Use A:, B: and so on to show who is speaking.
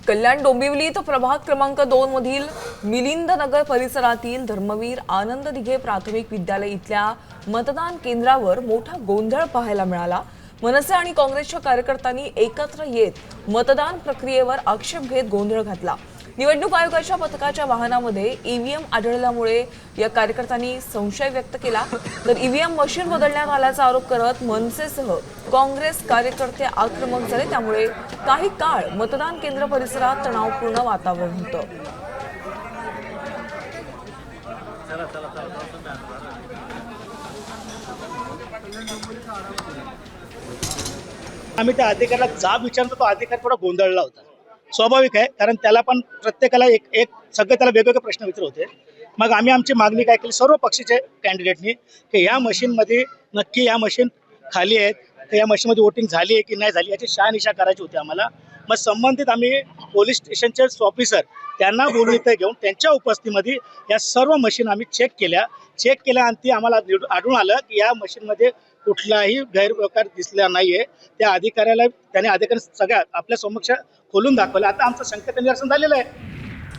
A: कल्याण डोंबिवली तो प्रभाग क्रमांक 2 मधील मिलिंद नगर परिसरातील धर्मवीर आनंद दिघे प्राथमिक विद्यालय इथल्या मतदान केंद्रावर मोठा गोंधळ पाहायला मिळाला। मनसे आणि काँग्रेसच्या कार्यकर्त्यांनी एकत्र येत मतदान प्रक्रियेवर आक्षेप घेत गोंधळ घातला। निवडणूक आयोगाच्या पथकाच्या वाहनामध्ये ईव्हीएम आढळल्यामुळे या कार्यकर्त्यांनी संशय व्यक्त केला। तर ईव्हीएम मशीन बदलण्यात आल्याचा आरोप करत मनसेसह काँग्रेस कार्यकर्ते आक्रमक झाले। त्यामुळे काही काळ मतदान केंद्र परिसरात तणावपूर्ण वातावरण होतं।
B: आम्ही त्या अधिकाऱ्याला जाब विचारतो, तो अधिकारी थोडा गोंधळला होता। स्वाभाविक आहे, कारण त्याला पण प्रत्येकाला एक सगळे त्याला वेगवेगळे प्रश्न विचारत होते। मग आम्ही आमची मागणी काय केली सर्व पक्षाचे कॅन्डिडेटनी की या मशीनमध्ये नक्की या मशीन खाली आहेत तर या मशीनमध्ये वोटिंग झाली आहे की नाही झाली याची शहानिशा करायची होती आम्हाला। मग संबंधित आम्ही पोलीस स्टेशनचे ऑफिसर त्यांना बोलून इथे घेऊन त्यांच्या उपस्थितीमध्ये या सर्व मशीन आम्ही चेक केल्या आणि ती आम्हाला आढळून आलं की या मशीनमध्ये कुठलाही गैरप्रकार दिसला नाहीये। त्या अधिकाऱ्याला त्याने अधिकारी सगळ्या आपल्या समक्ष खोलून दाखवलं। आता आमचं संकेत निरसन झालेलं आहे।